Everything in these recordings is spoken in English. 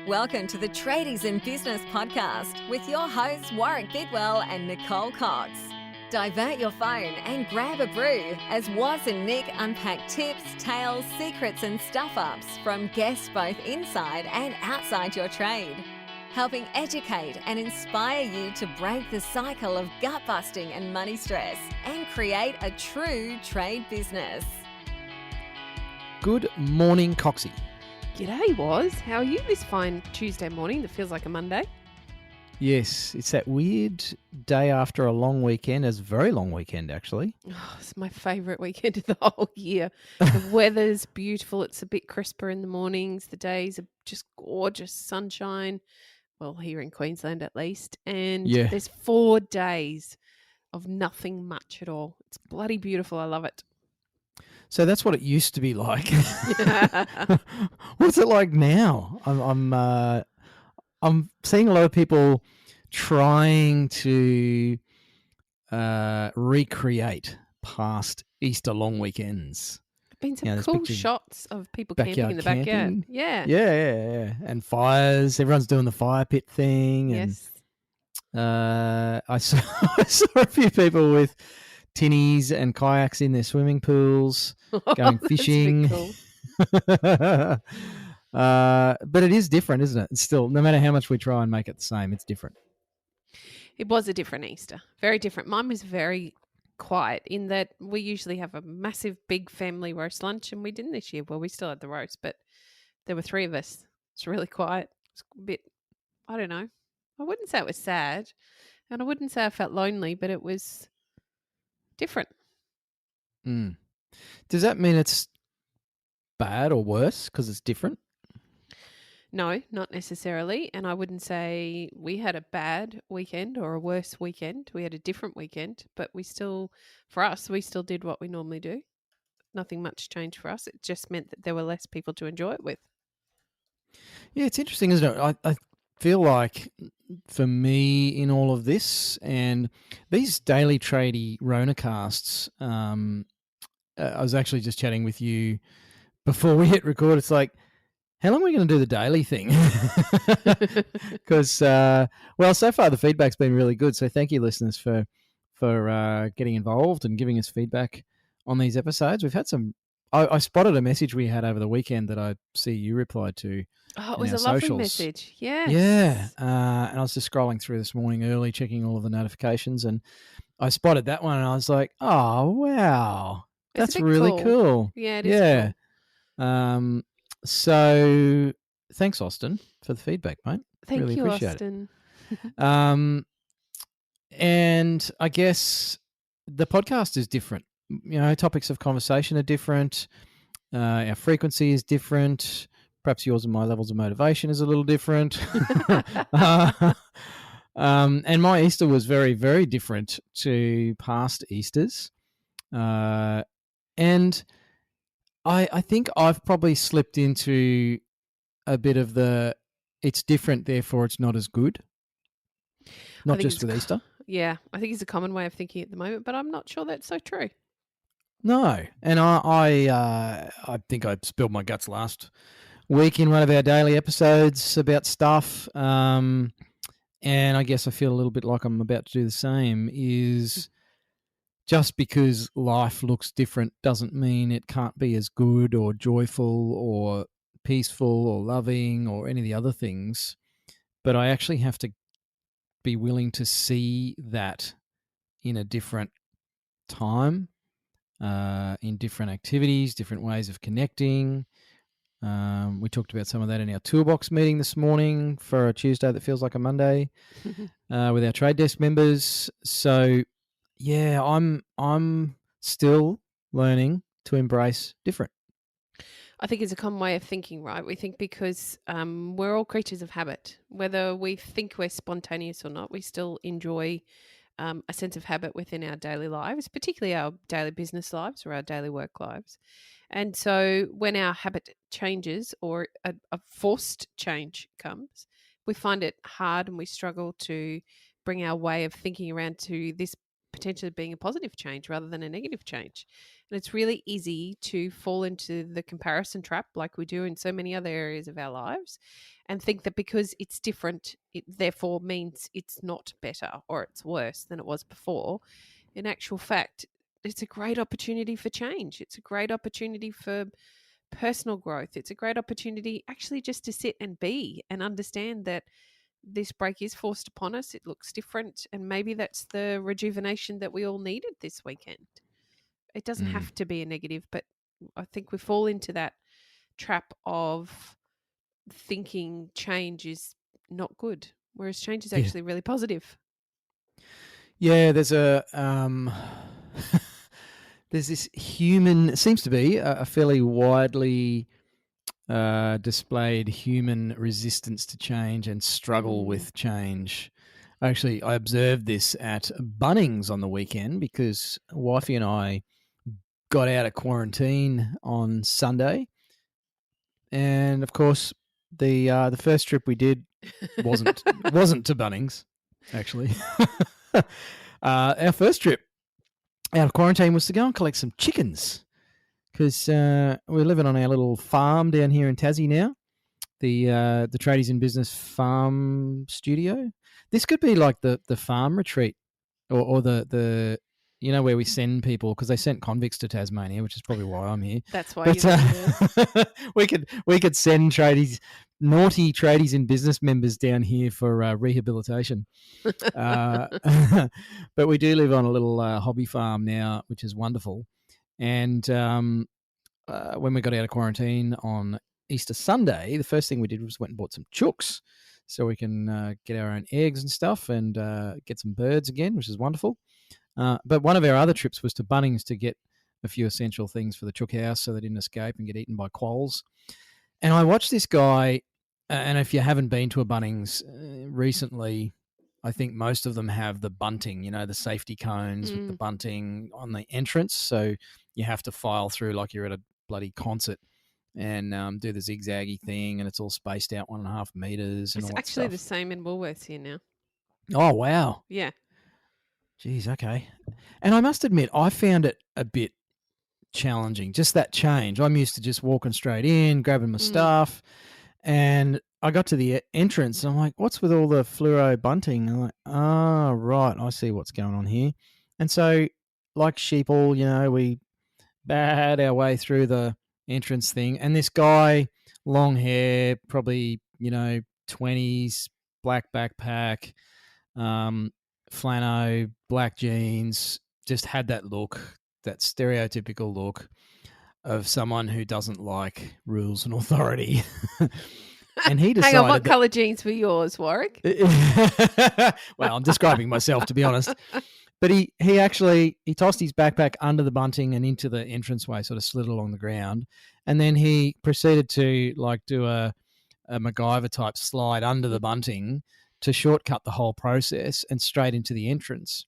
Welcome to the Tradies in Business podcast with your hosts Warwick Bidwell and Nicole Cox. Divert your phone and grab a brew as Waz and Nick unpack tips, tales, secrets and stuff-ups from guests both inside and outside your trade, helping educate and inspire you to break the cycle of gut-busting and money stress and create a true trade business. Good morning, Coxie. G'day, Waz. How are you this fine Tuesday morning that feels like a Monday? Yes, it's that weird day after a long weekend. It's a very long weekend, actually. Oh, it's my favourite weekend of the whole year. The weather's beautiful. It's a bit crisper in the mornings. The days are just gorgeous sunshine. Well, here in Queensland at least. And there's 4 days of nothing much at all. It's bloody beautiful. I love it. So that's what it used to be like. What's it like now? I'm seeing a lot of people trying to recreate past Easter long weekends. Been some cool shots of people camping in the camping. backyard. Yeah. Yeah. And fires. Everyone's doing the fire pit thing. Yes. And, I saw a few people with tinnies and kayaks in their swimming pools, going fishing. Cool. But it is different, isn't it? It's still, no matter how much we try and make it the same, it's different. It was a different Easter. Very different. Mine was very quiet in that we usually have a massive, big family roast lunch, and we didn't this year. Well, we still had the roast, but there were 3 of us. It's really quiet. It's a bit, I don't know. I wouldn't say it was sad, and I wouldn't say I felt lonely, but it was different. Does that mean it's bad or worse because it's different? No, not necessarily. And I wouldn't say we had a bad weekend or a worse weekend. We had a different weekend, but we still did what we normally do. Nothing much changed for us. It just meant that there were less people to enjoy it with. Yeah, it's interesting, isn't it? I feel like for me in all of this and these daily TradieRonacasts, I was actually just chatting with you before we hit record. It's like, how long are we going to do the daily thing? Because, so far the feedback's been really good. So thank you, listeners, for getting involved and giving us feedback on these episodes. We've had some. I spotted a message we had over the weekend that I see you replied to. Oh, it was a lovely message. Yes. Yeah. And I was just scrolling through this morning early, checking all of the notifications, and I spotted that one, and I was like, "Oh, wow, that's really cool." Yeah, it is cool. So thanks, Austin, for the feedback, mate. Thank really you, appreciate Austin. It. And I guess the podcast is different. You know, topics of conversation are different. Our frequency is different. Perhaps yours and my levels of motivation is a little different. And my Easter was very, very different to past Easters. And I think I've probably slipped into a bit of it's different, therefore it's not as good. Not just with Easter. Yeah, I think it's a common way of thinking at the moment, but I'm not sure that's so true. No, and I think I spilled my guts last week in one of our daily episodes about stuff, and I guess I feel a little bit like I'm about to do the same. Is just because life looks different doesn't mean it can't be as good or joyful or peaceful or loving or any of the other things. But I actually have to be willing to see that in a different time, in different activities, different ways of connecting. We talked about some of that in our toolbox meeting this morning for a Tuesday that feels like a Monday with our trade desk members. So yeah, I'm still learning to embrace different. I think it's a common way of thinking, right? We think because we're all creatures of habit. Whether we think we're spontaneous or not, we still enjoy a sense of habit within our daily lives, particularly our daily business lives or our daily work lives. And so when our habit changes or a forced change comes, we find it hard and we struggle to bring our way of thinking around to this potentially being a positive change rather than a negative change. And it's really easy to fall into the comparison trap like we do in so many other areas of our lives and think that because it's different, it therefore means it's not better or it's worse than it was before. In actual fact, it's a great opportunity for change. It's a great opportunity for personal growth. It's a great opportunity actually just to sit and be and understand that this break is forced upon us. It looks different. And maybe that's the rejuvenation that we all needed this weekend. It doesn't have to be a negative, but I think we fall into that trap of thinking change is not good, whereas change is actually really positive. Yeah, there's a there's this human, it seems to be a fairly widely displayed human resistance to change and struggle with change. Actually, I observed this at Bunnings on the weekend because wifey and I got out of quarantine on Sunday, and of course, the first trip we did wasn't to Bunnings. Actually, our first trip out of quarantine was to go and collect some chickens because we're living on our little farm down here in Tassie now. The Tradies in Business Farm Studio. This could be like the farm retreat, or the where we send people, because they sent convicts to Tasmania, which is probably why I'm here. That's why you're here. we could send naughty tradies in business members down here for rehabilitation. But we do live on a little hobby farm now, which is wonderful. And when we got out of quarantine on Easter Sunday, the first thing we did was went and bought some chooks so we can get our own eggs and stuff and get some birds again, which is wonderful. But one of our other trips was to Bunnings to get a few essential things for the chook house so they didn't escape and get eaten by quolls. And I watched this guy, and if you haven't been to a Bunnings recently, I think most of them have the bunting, the safety cones with the bunting on the entrance. So you have to file through like you're at a bloody concert and do the zigzaggy thing, and it's all spaced out 1.5 meters. And it's all that actually stuff. the same in Woolworths here now. Oh, wow. Yeah. Geez, okay. And I must admit, I found it a bit challenging, just that change. I'm used to just walking straight in, grabbing my stuff, and I got to the entrance, and I'm like, what's with all the fluoro bunting? And I'm like, right, I see what's going on here. And so, like sheeple, we bad our way through the entrance thing, and this guy, long hair, probably 20s, black backpack, flannel, black jeans, just had that look, that stereotypical look of someone who doesn't like rules and authority. And he decided, hang on, what colour jeans were yours, Warwick? Well, I'm describing myself, to be honest. But he tossed his backpack under the bunting and into the entranceway, sort of slid along the ground. And then he proceeded to do a MacGyver type slide under the bunting to shortcut the whole process and straight into the entrance.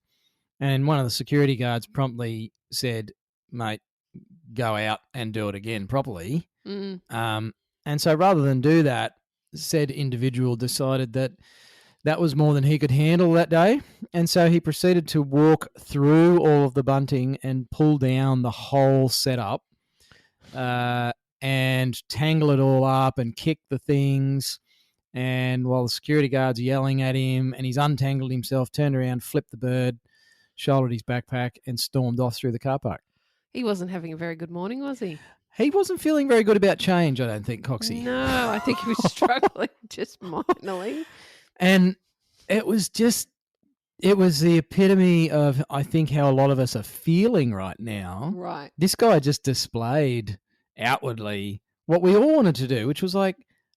And one of the security guards promptly said, mate, go out and do it again properly. And so rather than do that, said individual decided that was more than he could handle that day. And so he proceeded to walk through all of the bunting and pull down the whole setup and tangle it all up and kick the things. And while the security guard's yelling at him, and he's untangled himself, turned around, flipped the bird, shouldered his backpack, and stormed off through the car park. He wasn't having a very good morning, was he? He wasn't feeling very good about change, I don't think, Coxie. No, I think he was struggling just minorly. And it was the epitome of, I think, how a lot of us are feeling right now. Right. This guy just displayed outwardly what we all wanted to do, which was like,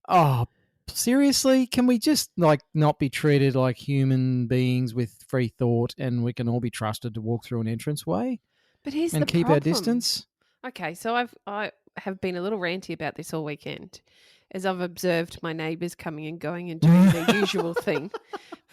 oh, seriously, can we just not be treated like human beings with free thought, and we can all be trusted to walk through an entranceway? But here's and the keep problem. Our distance? Okay, so I have been a little ranty about this all weekend. as I've observed my neighbours coming and going and doing their usual thing.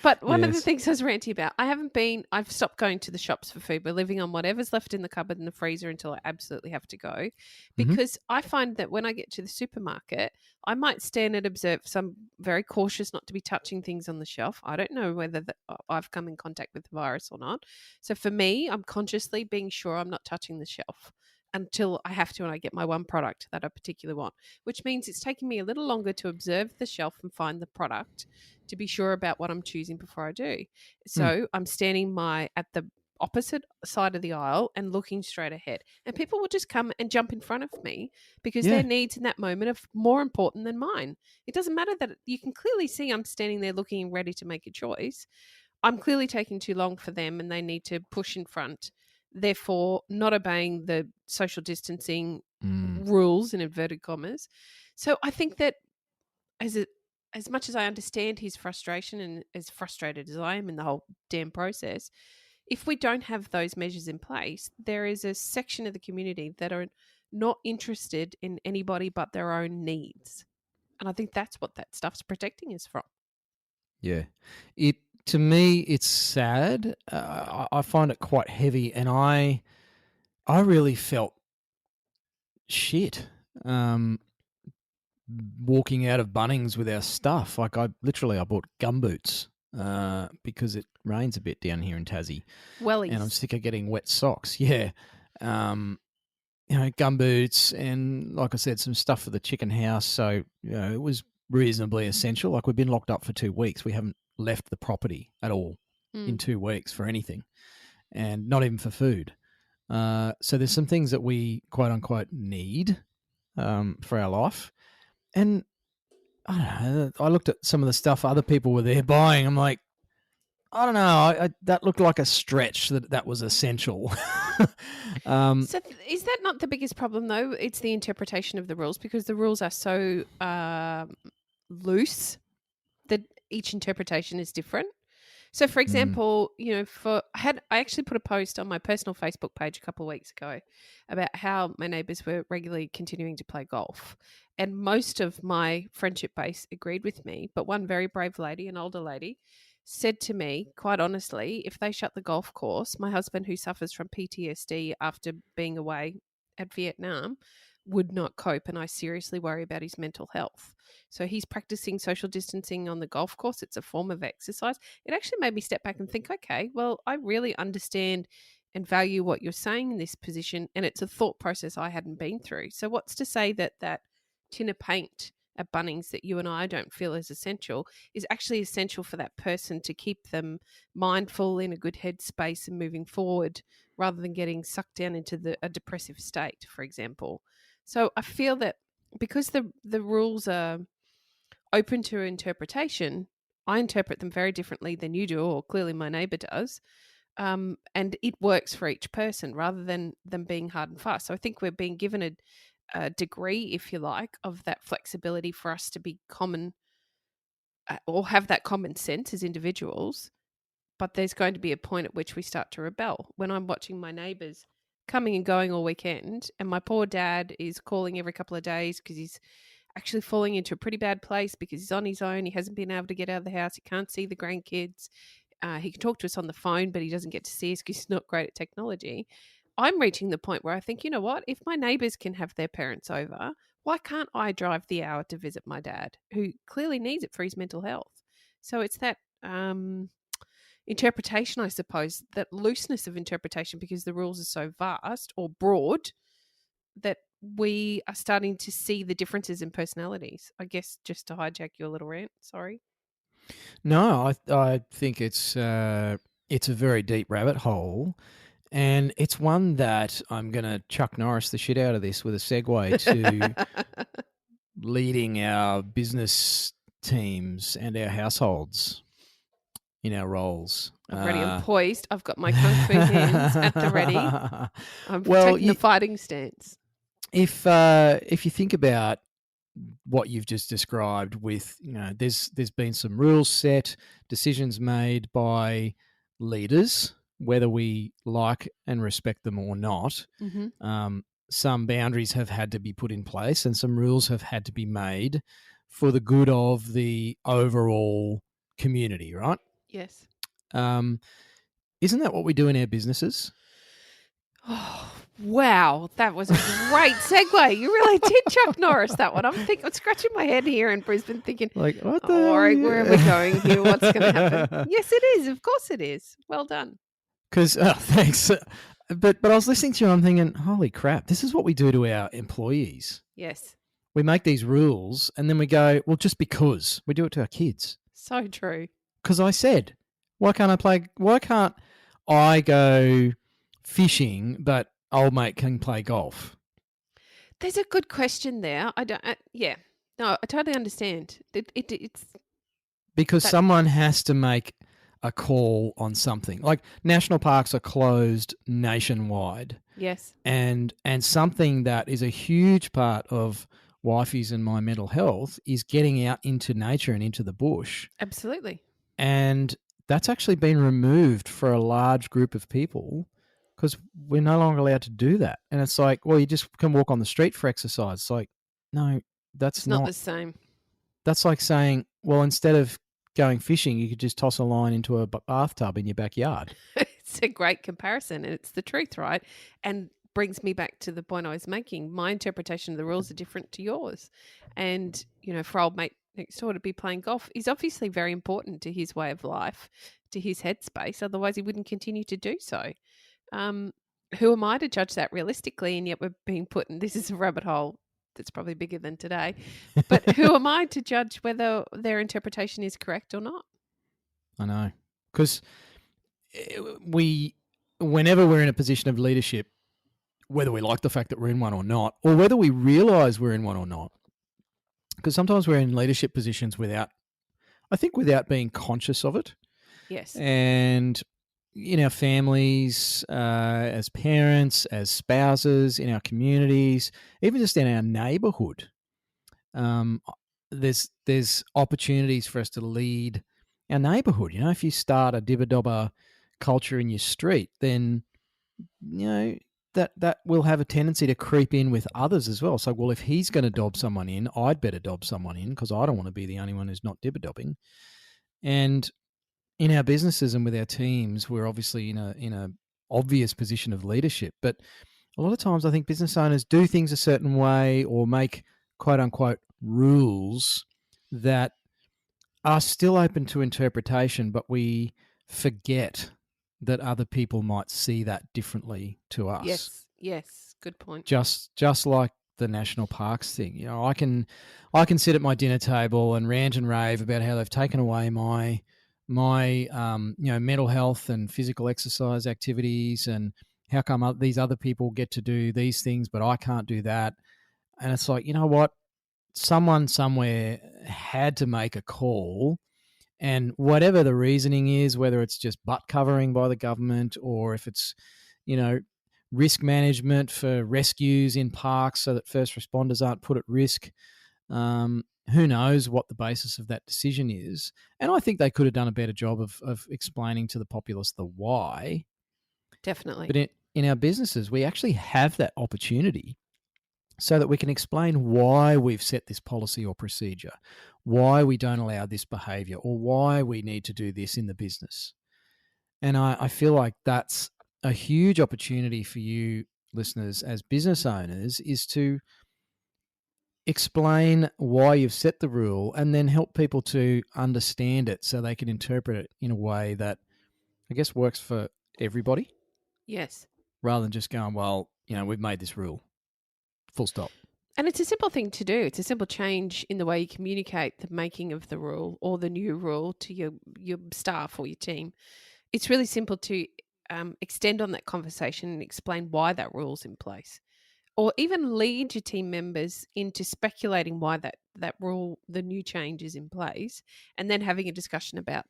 But one of the Yes. things I was ranty about, I've stopped going to the shops for food. We're living on whatever's left in the cupboard and the freezer until I absolutely have to go. Because I find that when I get to the supermarket, I might stand and observe. So I'm very cautious not to be touching things on the shelf. I don't know whether I've come in contact with the virus or not. So for me, I'm consciously being sure I'm not touching the shelf until I have to and I get my one product that I particularly want, which means it's taking me a little longer to observe the shelf and find the product to be sure about what I'm choosing before I do. So I'm standing at the opposite side of the aisle and looking straight ahead. And people will just come and jump in front of me because their needs in that moment are more important than mine. It doesn't matter that you can clearly see I'm standing there looking ready to make a choice. I'm clearly taking too long for them and they need to push in front, therefore not obeying the social distancing rules in inverted commas. So I think that as much as I understand his frustration and as frustrated as I am in the whole damn process, if we don't have those measures in place, there is a section of the community that are not interested in anybody but their own needs. And I think that's what that stuff's protecting us from. Yeah. To me, it's sad. I find it quite heavy, and I really felt shit walking out of Bunnings with our stuff. Like I bought gumboots because it rains a bit down here in Tassie. Wellies. And I'm sick of getting wet socks. Yeah. Gumboots and, like I said, some stuff for the chicken house. So, it was reasonably essential. Like we've been locked up for 2 weeks. We haven't left the property at all in 2 weeks for anything, and not even for food. So there's some things that we quote unquote need for our life. And I don't know, I looked at some of the stuff other people were there buying. I'm like, I don't know. That looked like a stretch that was essential. So is that not the biggest problem, though? It's the interpretation of the rules, because the rules are so loose that each interpretation is different. So, for example, I actually put a post on my personal Facebook page a couple of weeks ago about how my neighbours were regularly continuing to play golf. And most of my friendship base agreed with me. But one very brave lady, an older lady, said to me, quite honestly, if they shut the golf course, my husband, who suffers from PTSD after being away at Vietnam, would not cope, and I seriously worry about his mental health. So he's practicing social distancing on the golf course. It's a form of exercise. It actually made me step back and think, okay, well, I really understand and value what you're saying in this position, and it's a thought process I hadn't been through. So what's to say that tin of paint at Bunnings that you and I don't feel is essential is actually essential for that person to keep them mindful, in a good headspace and moving forward, rather than getting sucked down into a depressive state, for example. So I feel that because the rules are open to interpretation, I interpret them very differently than you do, or clearly my neighbour does. And it works for each person rather than them being hard and fast. So I think we're being given a degree, if you like, of that flexibility for us to be common or have that common sense as individuals. But there's going to be a point at which we start to rebel. When I'm watching my neighbours coming and going all weekend, and my poor dad is calling every couple of days because he's actually falling into a pretty bad place because he's on his own. He hasn't been able to get out of the house. He can't see the grandkids. He can talk to us on the phone, but he doesn't get to see us because he's not great at technology. I'm reaching the point where I think, you know what? If my neighbours can have their parents over, why can't I drive the hour to visit my dad, who clearly needs it for his mental health? So it's that interpretation, I suppose, that looseness of interpretation, because the rules are so vast or broad that we are starting to see the differences in personalities. I guess, just to hijack your little rant, sorry. No, I think it's a very deep rabbit hole, and it's one that I'm going to Chuck Norris the shit out of this with a segue to leading our business teams and our households in our roles. I'm ready. I'm poised. I've got my kung fu hands at the ready. I'm taking the fighting stance. If you think about what you've just described, with there's been some rules set, decisions made by leaders, whether we like and respect them or not. Mm-hmm. some boundaries have had to be put in place and some rules have had to be made for the good of the overall community, right? Yes. Isn't that what we do in our businesses? Oh, wow. That was a great segue. You really did Chuck Norris that one. I'm scratching my head here in Brisbane thinking, Like, what the all hell right, are where are you- we going here? What's going to happen? Yes, it is. Of course it is. Well done. Because thanks, but I was listening to you. I'm thinking, holy crap! This is what we do to our employees. Yes. We make these rules, and then we go, well, just because we do it to our kids. So true. Because I said, why can't I go fishing, but old mate can play golf? There's a good question there. Yeah. No, I totally understand. It's Because That- someone has to make a call on something. Like national parks are closed nationwide. yes. And something that is a huge part of wifey's and my mental health is getting out into nature and into the bush. Absolutely. And that's actually been removed for a large group of people because we're no longer allowed to do that. And it's like, well, you just can walk on the street for exercise. It's like, no, that's It's not the same. That's like saying, well, instead of going fishing, you could just toss a line into a bathtub in your backyard. It's a great comparison, and it's the truth, right? And brings me back to the point I was making. My interpretation of the rules are different to yours. And, for old mate next door to be playing golf is obviously very important to his way of life, to his headspace. Otherwise, he wouldn't continue to do so. Who am I to judge that realistically? And yet we're being put in, this is a rabbit hole that's probably bigger than today. But who am I to judge whether their interpretation is correct or not? I know. Because whenever we're in a position of leadership, whether we like the fact that we're in one or not, or whether we realize we're in one or not, because sometimes we're in leadership positions without being conscious of it. Yes. And in our families, as parents, as spouses, in our communities, even just in our neighborhood, there's opportunities for us to lead our neighborhood. If you start a dibba-dobba culture in your street, then that will have a tendency to creep in with others as well. So, well, if he's going to dob someone in, I'd better dob someone in because I don't want to be the only one who's not dibba-dobbing. And in our businesses and with our teams, we're obviously in a obvious position of leadership. But a lot of times I think business owners do things a certain way or make quote unquote rules that are still open to interpretation, but we forget that other people might see that differently to us. Yes, good point. Just like the national parks thing. I can sit at my dinner table and rant and rave about how they've taken away my mental health and physical exercise activities, and how come these other people get to do these things but I can't do that. And it's like, you know what, someone somewhere had to make a call, and whatever the reasoning is, whether it's just butt covering by the government or if it's risk management for rescues in parks so that first responders aren't put at risk, who knows what the basis of that decision is. And I think they could have done a better job of explaining to the populace the why. Definitely. But in our businesses, we actually have that opportunity so that we can explain why we've set this policy or procedure, why we don't allow this behavior, or why we need to do this in the business. And I feel like that's a huge opportunity for you listeners as business owners, is to explain why you've set the rule and then help people to understand it so they can interpret it in a way that I guess works for everybody. Yes. Rather than just going, well, we've made this rule. Full stop. And it's a simple thing to do. It's a simple change in the way you communicate the making of the rule or the new rule to your staff or your team. It's really simple to extend on that conversation and explain why that rule's in place, or even lead your team members into speculating why that rule, the new change, is in place, and then having a discussion about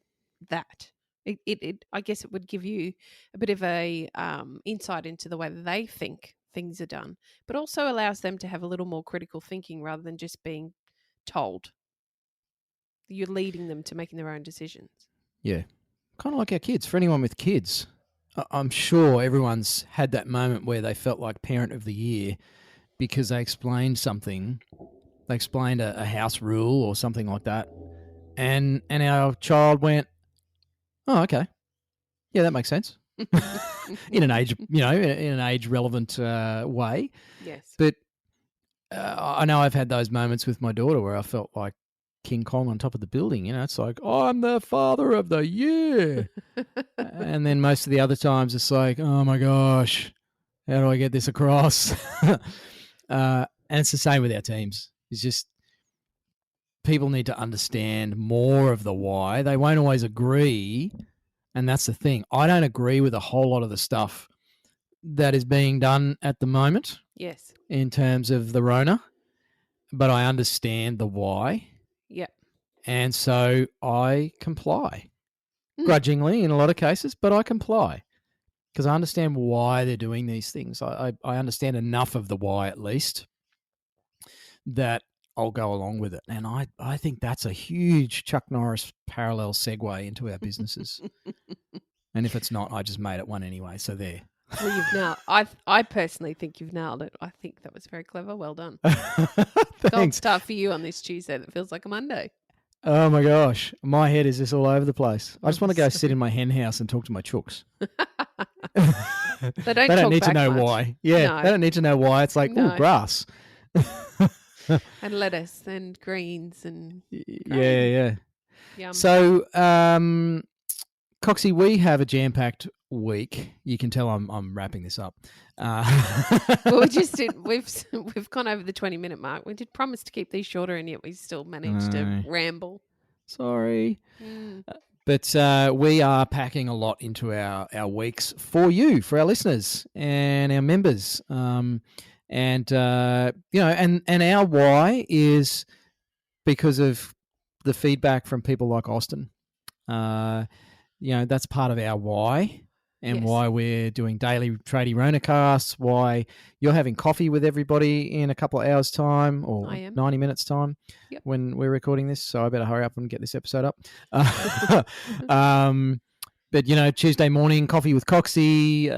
that. I guess it would give you a bit of a insight into the way that they think things are done, but also allows them to have a little more critical thinking rather than just being told. You're leading them to making their own decisions. Yeah. Kind of like our kids. For anyone with kids, I'm sure everyone's had that moment where they felt like parent of the year because they explained something. They explained a house rule or something like that. And our child went, oh, okay. Yeah, that makes sense. in an age, in an age relevant way. Yes. But I know I've had those moments with my daughter where I felt like King Kong on top of the building. It's like, I'm the father of the year. And then most of the other times it's like, oh my gosh, how do I get this across? And it's the same with our teams. It's just people need to understand more of the why. They won't always agree. And that's the thing. I don't agree with a whole lot of the stuff that is being done at the moment. Yes. In terms of the Rona, but I understand the why. Yep. And so I comply grudgingly in a lot of cases, but I comply because I understand why they're doing these things. I understand enough of the why at least that I'll go along with it. And I think that's a huge Chuck Norris parallel segue into our businesses. And if it's not, I just made it one anyway. So there. Well, you've nailed. I personally think you've nailed it. I think that was very clever. Well done. Gold Thanks. star for you on this Tuesday that feels like a Monday. Oh my gosh, my head is just all over the place. I just want to go sit in my hen house and talk to my chooks. They They don't need to talk know back much. why. Yeah, No. they don't need to know why. It's like, No. ooh, grass. And lettuce and greens and Yeah. yum. So, Coxie, we have a jam-packed week. You can tell I'm wrapping this up. Well, we just did. We've gone over the 20-minute mark. We did promise to keep these shorter, and yet we still managed to ramble. Sorry. But we are packing a lot into our weeks for you, for our listeners and our members. And our why is because of the feedback from people like Austin. That's part of our why and why we're doing daily TradieRonaCasts, why you're having coffee with everybody in a couple of hours' time or 90 minutes' time when we're recording this. So I better hurry up and get this episode up. But, Tuesday morning, coffee with Coxie.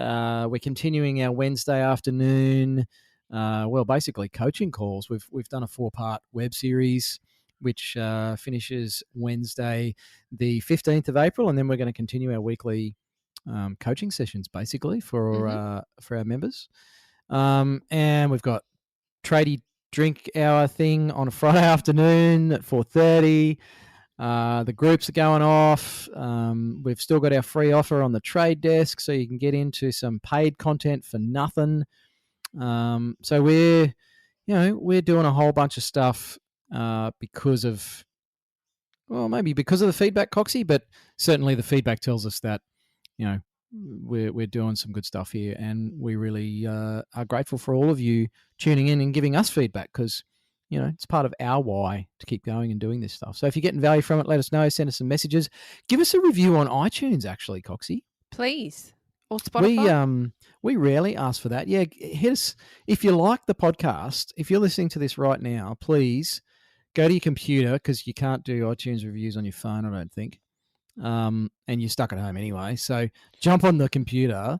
We're continuing our Wednesday afternoon, basically coaching calls. We've done a 4-part web series which finishes Wednesday, the 15th of April, and then we're going to continue our weekly coaching sessions, basically, for our members. And we've got tradie drink hour thing on a Friday afternoon at 4:30. The groups are going off. We've still got our free offer on the trade desk, so you can get into some paid content for nothing. So we're doing a whole bunch of stuff because of the feedback, Coxie, but certainly the feedback tells us that we're doing some good stuff here, and we really are grateful for all of you tuning in and giving us feedback because it's part of our why to keep going and doing this stuff. So if you're getting value from it, let us know. Send us some messages. Give us a review on iTunes, actually, Coxie, please, or Spotify. We rarely ask for that. Yeah, hit us if you like the podcast. If you're listening to this right now, please go to your computer because you can't do iTunes reviews on your phone, I don't think. And you're stuck at home anyway. So jump on the computer,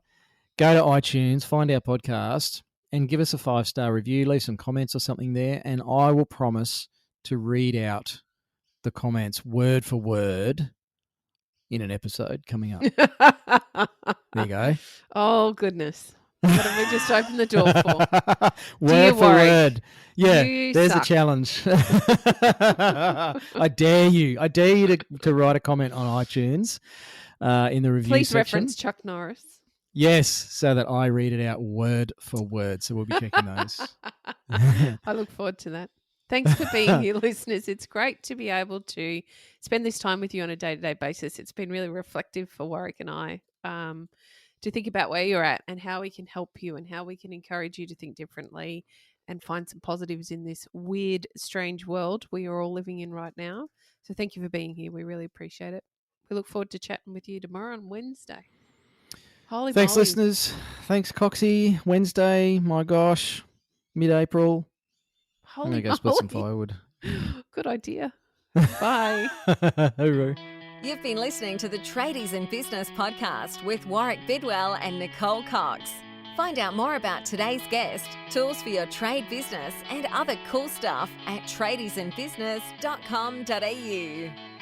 go to iTunes, find our podcast, and give us a 5-star review. Leave some comments or something there, and I will promise to read out the comments word for word in an episode coming up. There you go. Oh, goodness. What have we just opened the door for? Word for word. Yeah, there's suck. a challenge. I dare you to write a comment on iTunes in the review Please section. reference Chuck Norris. Yes, so that I read it out word for word. So we'll be checking those. I look forward to that. Thanks for being here, listeners. It's great to be able to spend this time with you on a day-to-day basis. It's been really reflective for Warwick and I to think about where you're at and how we can help you and how we can encourage you to think differently and find some positives in this weird, strange world we are all living in right now. So thank you for being here. We really appreciate it. We look forward to chatting with you tomorrow on Wednesday. Holy Thanks, moly. listeners. Thanks, Coxie. Wednesday, my gosh, mid-April. Holy I'm going to go split some firewood. Good idea. Bye. Hooroo. You've been listening to the Tradies in Business podcast with Warwick Bidwell and Nicole Cox. Find out more about today's guest, tools for your trade business, and other cool stuff at tradiesinbusiness.com.au.